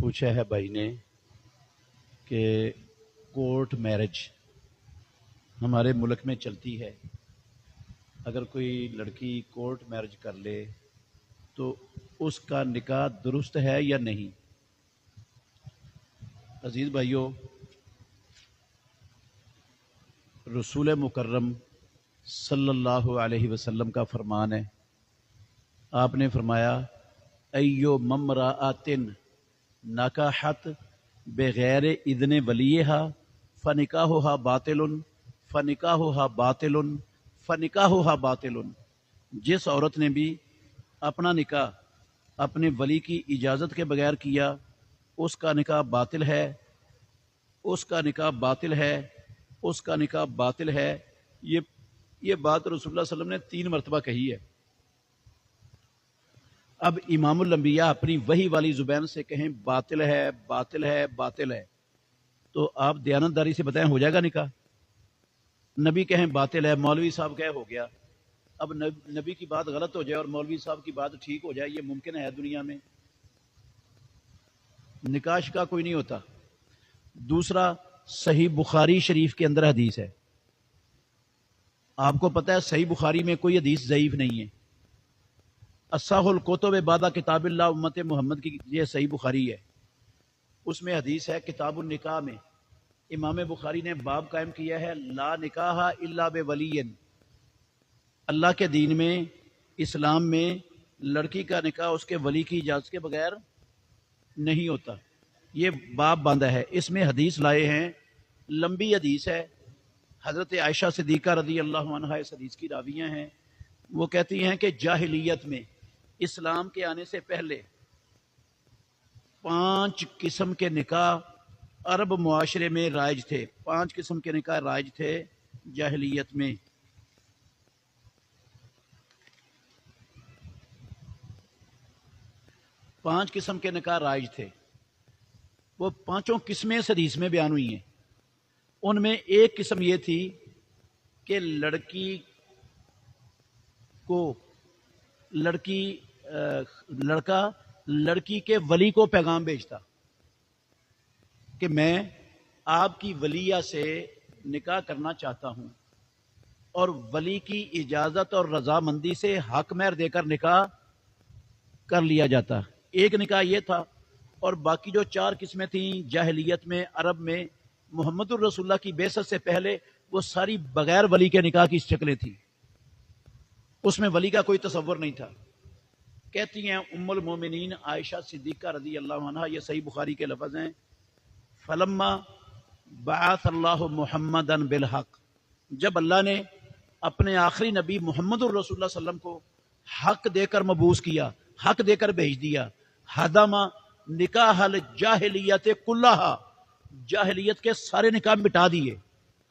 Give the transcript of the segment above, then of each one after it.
پوچھا ہے بھائی نے کہ کورٹ میرج ہمارے ملک میں چلتی ہے، اگر کوئی لڑکی کورٹ میرج کر لے تو اس کا نکاح درست ہے یا نہیں؟ عزیز بھائیوں، رسول مکرم صلی اللہ علیہ وسلم کا فرمان ہے، آپ نے فرمایا ایو ممرأۃ نکاحت بغیر اذن ولیہا فنکاحها باطل فنکاحها باطل فنکاحها باطل۔ جس عورت نے بھی اپنا نکاح اپنے ولی کی اجازت کے بغیر کیا اس کا نکاح باطل ہے، اس کا نکاح باطل ہے، اس کا نکاح باطل ہے۔ یہ بات رسول اللہ صلی اللہ علیہ وسلم نے 3 مرتبہ کہی ہے۔ اب امام الانبیاء اپنی وحی والی زبان سے کہیں باطل ہے باطل ہے باطل ہے، تو آپ دیانتداری سے بتائیں ہو جائے گا نکاح؟ نبی کہیں باطل ہے، مولوی صاحب کہے ہو گیا۔ اب نبی کی بات غلط ہو جائے اور مولوی صاحب کی بات ٹھیک ہو جائے، یہ ممکن ہے دنیا میں؟ نکاح کا کوئی نہیں ہوتا۔ دوسرا، صحیح بخاری شریف کے اندر حدیث ہے، آپ کو پتہ ہے صحیح بخاری میں کوئی حدیث ضعیف نہیں ہے۔ اصح الکتب بعد کتاب اللہ امت محمد کی یہ صحیح بخاری ہے، اس میں حدیث ہے کتاب النکاح میں امام بخاری نے باب قائم کیا ہے لا نکاح الا بولی۔ اللہ کے دین میں، اسلام میں لڑکی کا نکاح اس کے ولی کی اجازت کے بغیر نہیں ہوتا، یہ باب باندھا ہے۔ اس میں حدیث لائے ہیں، لمبی حدیث ہے، حضرت عائشہ صدیقہ رضی اللہ عنہا اس حدیث کی راویہ ہیں۔ وہ کہتی ہیں کہ جاہلیت میں، اسلام کے آنے سے پہلے 5 قسم کے نکاح عرب معاشرے میں رائج تھے، 5 قسم کے نکاح رائج تھے جاہلیت میں۔ پانچ قسم کے نکاح رائج تھے، وہ 5 قسمیں اس حدیث میں بیان ہوئی ہیں۔ ان میں ایک قسم یہ تھی کہ لڑکا لڑکی کے ولی کو پیغام بھیجتا کہ میں آپ کی ولیہ سے نکاح کرنا چاہتا ہوں، اور ولی کی اجازت اور رضامندی سے حق مہر دے کر نکاح کر لیا جاتا۔ ایک نکاح یہ تھا، اور باقی جو 4 قسمیں تھیں جاہلیت میں، عرب میں، محمد الرسول اللہ کی بعثت سے پہلے، وہ ساری بغیر ولی کے نکاح کی شکلیں تھیں، اس میں ولی کا کوئی تصور نہیں تھا۔ کہتی ہیں ام المومنین عائشہ صدیقہ رضی اللہ عنہا، یہ صحیح بخاری کے لفظ ہیں، فلما بعث اللہ محمدا بالحق، جب اللہ نے اپنے آخری نبی محمد الرسول اللہ صلی اللہ علیہ وسلم کو حق دے کر مبعوث کیا، حق دے کر بھیج دیا، حدم نکاح الجاہلیت کلہا، جاہلیت کے سارے نکاح مٹا دیے۔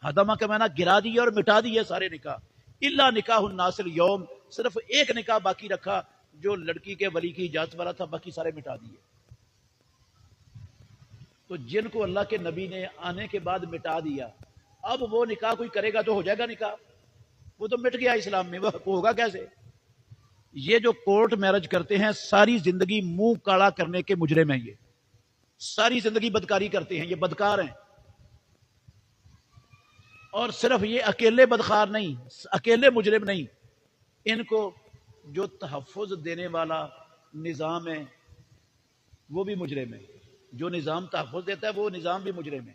حدمہ کا معنی گرا دیے اور مٹا دیے سارے نکاح، الا نکاح الناس اليوم، صرف ایک نکاح باقی رکھا جو لڑکی کے ولی کی اجازت والا تھا، باقی سارے مٹا دیے۔ تو جن کو اللہ کے نبی نے آنے کے بعد مٹا دیا، اب وہ نکاح کوئی کرے گا تو ہو جائے گا نکاح؟ وہ تو مٹ گیا اسلام میں، وہ ہوگا کیسے؟ یہ جو کورٹ میرج کرتے ہیں ساری زندگی منہ کالا کرنے کے مجرم ہیں، یہ ساری زندگی بدکاری کرتے ہیں، یہ بدکار ہیں۔ اور صرف یہ اکیلے بدکار نہیں، اکیلے مجرم نہیں، ان کو جو تحفظ دینے والا نظام ہے وہ بھی مجرم ہے، جو نظام تحفظ دیتا ہے وہ نظام بھی مجرم ہے،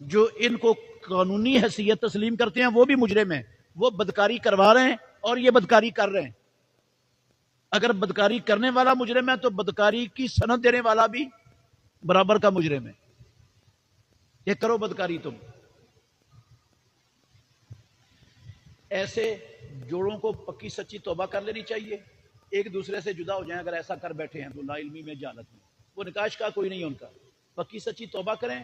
جو ان کو قانونی حیثیت تسلیم کرتے ہیں وہ بھی مجرم ہیں، وہ بدکاری کروا رہے ہیں اور یہ بدکاری کر رہے ہیں۔ اگر بدکاری کرنے والا مجرم ہے تو بدکاری کی سند دینے والا بھی برابر کا مجرم ہے۔ یہ کرو بدکاری تم۔ ایسے جوڑوں کو پکی سچی توبہ کر لینی چاہیے، ایک دوسرے سے جدا ہو جائیں اگر ایسا کر بیٹھے ہیں تو، لا علمی میں جہالت میں، وہ نکاح کا کوئی نہیں ان کا، پکی سچی توبہ کریں،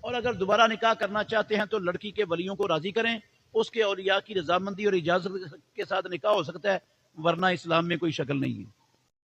اور اگر دوبارہ نکاح کرنا چاہتے ہیں تو لڑکی کے ولیوں کو راضی کریں، اس کے اولیاء کی رضامندی اور اجازت کے ساتھ نکاح ہو سکتا ہے، ورنہ اسلام میں کوئی شکل نہیں ہے۔